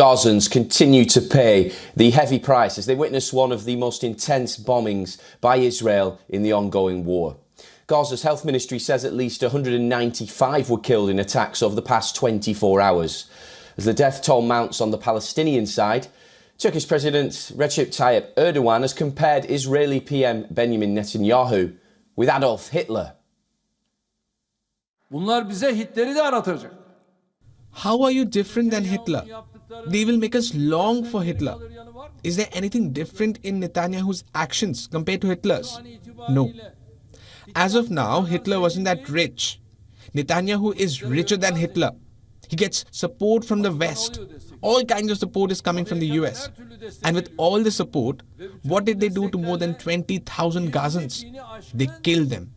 Gazans continue to pay the heavy price as they witness one of the most intense bombings by Israel in the ongoing war. Gaza's health ministry says at least 195 were killed in attacks over the past 24 hours. As the death toll mounts on the Palestinian side, Turkish President Recep Tayyip Erdogan has compared Israeli PM Benjamin Netanyahu with Adolf Hitler. Bunlar bize Hitler'i de aratacak. How are you different than Hitler? They will make us long for Hitler. Is there anything different in Netanyahu's actions compared to Hitler's? No. As of now, Hitler wasn't that rich. Netanyahu is richer than Hitler. He gets support from the West. All kinds of support is coming from the US. And with all the support, what did they do to more than 20,000 Gazans? They killed them.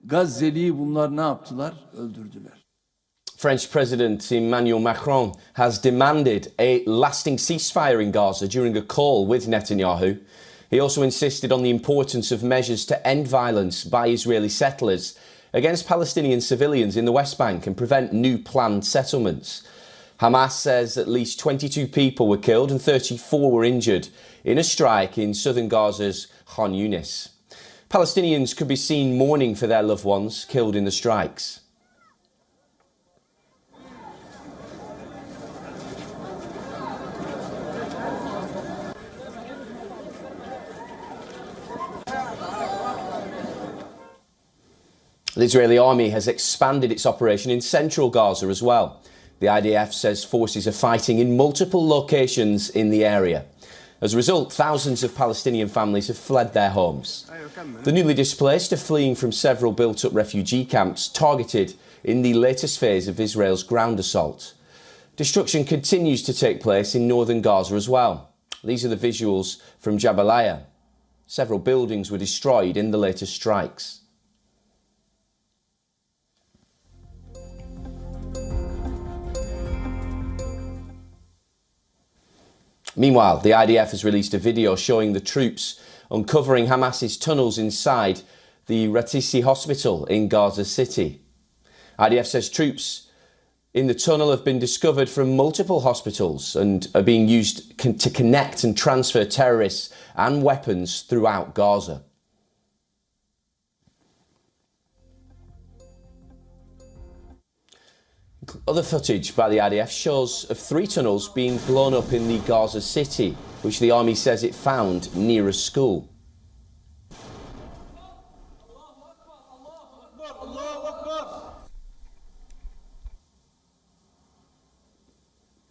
Gazze'liyi bunlar ne yaptılar? Öldürdüler. French President Emmanuel Macron has demanded a lasting ceasefire in Gaza during a call with Netanyahu. He also insisted on the importance of measures to end violence by Israeli settlers against Palestinian civilians in the West Bank and prevent new planned settlements. Hamas says at least 22 people were killed and 34 were injured in a strike in southern Gaza's Khan Yunis. Palestinians could be seen mourning for their loved ones killed in the strikes. The Israeli army has expanded its operation in central Gaza as well. The IDF says forces are fighting in multiple locations in the area. As a result, thousands of Palestinian families have fled their homes. The newly displaced are fleeing from several built-up refugee camps targeted in the latest phase of Israel's ground assault. Destruction continues to take place in northern Gaza as well. These are the visuals from Jabalia. Several buildings were destroyed in the latest strikes. Meanwhile, the IDF has released a video showing the troops uncovering Hamas's tunnels inside the Ratisi hospital in Gaza City. IDF says troops in the tunnel have been discovered from multiple hospitals and are being used to connect and transfer terrorists and weapons throughout Gaza. Other footage by the IDF shows of 3 tunnels being blown up in the Gaza city, which the army says it found near a school.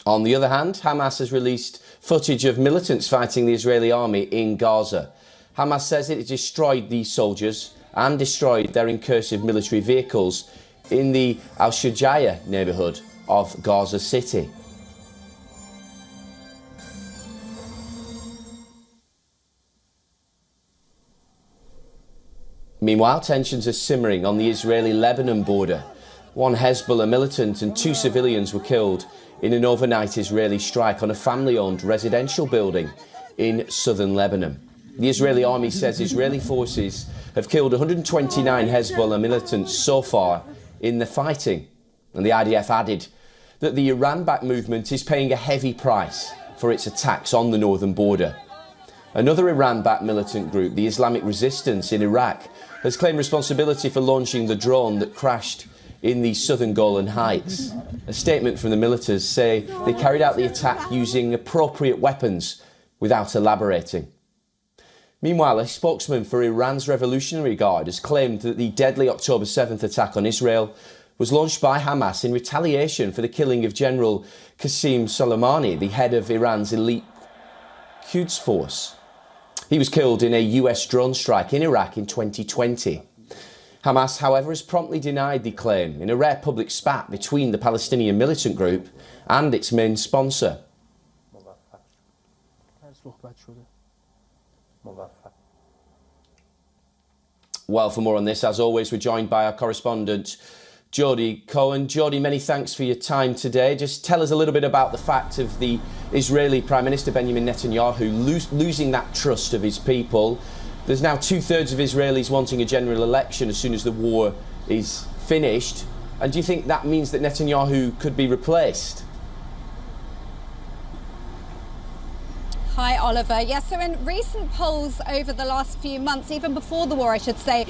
On the other hand, Hamas has released footage of militants fighting the Israeli army in Gaza. Hamas says it destroyed these soldiers and destroyed their incursive military vehicles in the Al-Shujaiya neighbourhood of Gaza City. Meanwhile, tensions are simmering on the Israeli-Lebanon border. 1 Hezbollah militant and 2 civilians were killed in an overnight Israeli strike on a family-owned residential building in southern Lebanon. The Israeli army says Israeli forces have killed 129 Hezbollah militants so far in the fighting, and the IDF added that the Iran-backed movement is paying a heavy price for its attacks on the northern border. Another Iran-backed militant group, the Islamic Resistance in Iraq, has claimed responsibility for launching the drone that crashed in the southern Golan Heights. A statement from the militants say they carried out the attack using appropriate weapons without elaborating. Meanwhile, a spokesman for Iran's Revolutionary Guard has claimed that the deadly October 7th attack on Israel was launched by Hamas in retaliation for the killing of General Qasem Soleimani, the head of Iran's elite Quds force. He was killed in a US drone strike in Iraq in 2020. Hamas, however, has promptly denied the claim in a rare public spat between the Palestinian militant group and its main sponsor. Well, for more on this, as always, we're joined by our correspondent, Jody Cohen. Jody, many thanks for your time today. Just tell us a little bit about the fact of the Israeli Prime Minister Benjamin Netanyahu losing that trust of his people. There's now 2/3 of Israelis wanting a general election as soon as the war is finished. And do you think that means that Netanyahu could be replaced? Hi, Oliver. Yes, so in recent polls over the last few months, even before the war, I should say,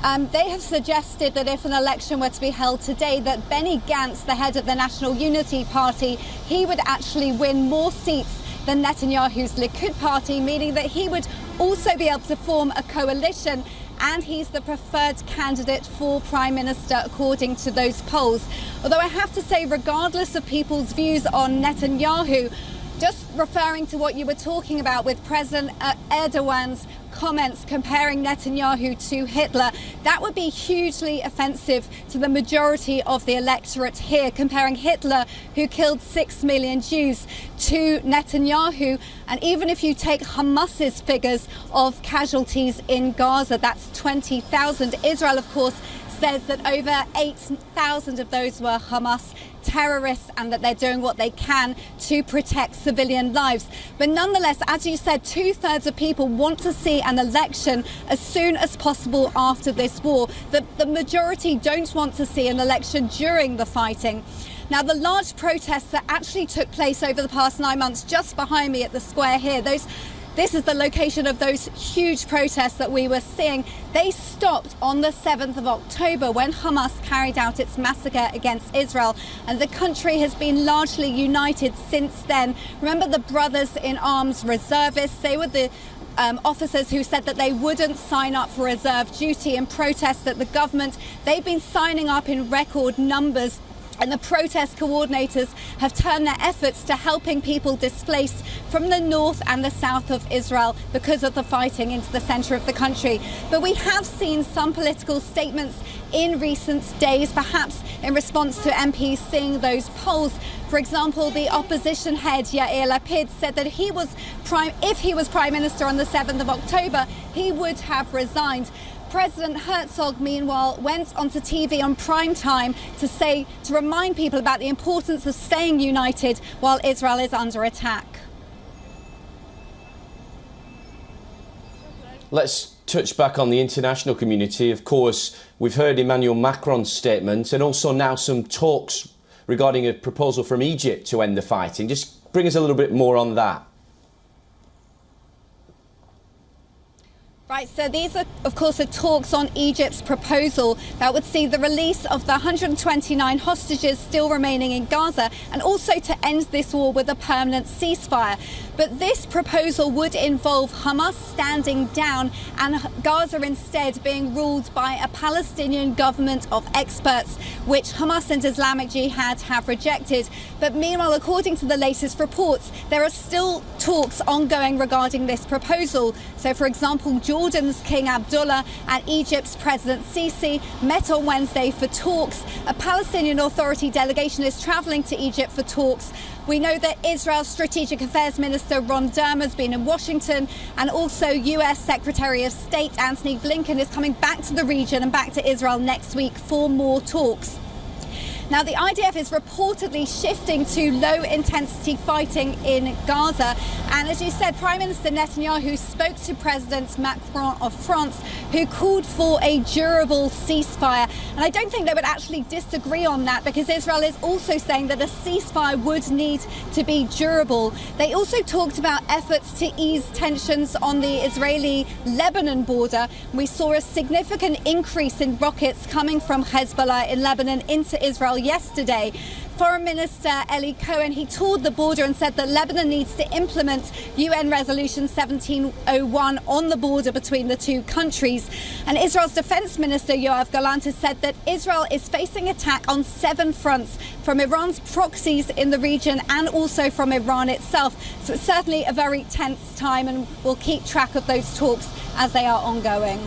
they have suggested that if an election were to be held today, that Benny Gantz, the head of the National Unity Party, he would actually win more seats than Netanyahu's Likud party, meaning that he would also be able to form a coalition, and he's the preferred candidate for Prime Minister according to those polls. Although I have to say, regardless of people's views on Netanyahu, just referring to what you were talking about with President Erdogan's comments comparing Netanyahu to Hitler, that would be hugely offensive to the majority of the electorate here, comparing Hitler, who killed 6 million Jews, to Netanyahu. And even if you take Hamas's figures of casualties in Gaza, that's 20,000. Israel, of course, says that over 8,000 of those were Hamas terrorists and that they're doing what they can to protect civilian lives. But nonetheless, as you said, 2/3 of people want to see an election as soon as possible after this war. The majority don't want to see an election during the fighting. Now, the large protests that actually took place over the past 9 months just behind me at the square here, this is the location of those huge protests that we were seeing. They stopped on the 7th of October when Hamas carried out its massacre against Israel, and the country has been largely united since then. Remember the Brothers in Arms reservists? They were the officers who said that they wouldn't sign up for reserve duty in protest at the government. They've been signing up in record numbers, and the protest coordinators have turned their efforts to helping people displaced from the north and the south of Israel because of the fighting into the center of the country. But we have seen some political statements in recent days, perhaps in response to MPs seeing those polls. For example, the opposition head Yair Lapid said that if he was Prime Minister on the 7th of October, he would have resigned. President Herzog, meanwhile, went onto TV on prime time to remind people about the importance of staying united while Israel is under attack. Let's touch back on the international community. Of course, we've heard Emmanuel Macron's statement and also now some talks regarding a proposal from Egypt to end the fighting. Just bring us a little bit more on that. Right, so these are, of course, the talks on Egypt's proposal that would see the release of the 129 hostages still remaining in Gaza and also to end this war with a permanent ceasefire. But this proposal would involve Hamas standing down and Gaza instead being ruled by a Palestinian government of experts, which Hamas and Islamic Jihad have rejected. But meanwhile, according to the latest reports, there are still talks ongoing regarding this proposal. So, for example, Jordan's King Abdullah and Egypt's President Sisi met on Wednesday for talks. A Palestinian Authority delegation is travelling to Egypt for talks. We know that Israel's Strategic Affairs Minister Ron Dermer has been in Washington, and also US Secretary of State Antony Blinken is coming back to the region and back to Israel next week for more talks. Now, the IDF is reportedly shifting to low-intensity fighting in Gaza. And as you said, Prime Minister Netanyahu spoke to President Macron of France, who called for a durable ceasefire. And I don't think they would actually disagree on that, because Israel is also saying that a ceasefire would need to be durable. They also talked about efforts to ease tensions on the Israeli-Lebanon border. We saw a significant increase in rockets coming from Hezbollah in Lebanon into Israel yesterday. Foreign Minister Eli Cohen, he toured the border and said that Lebanon needs to implement UN Resolution 1701 on the border between the two countries. And Israel's Defense Minister Yoav Gallant has said that Israel is facing attack on 7 fronts, from Iran's proxies in the region and also from Iran itself. So it's certainly a very tense time, and we'll keep track of those talks as they are ongoing.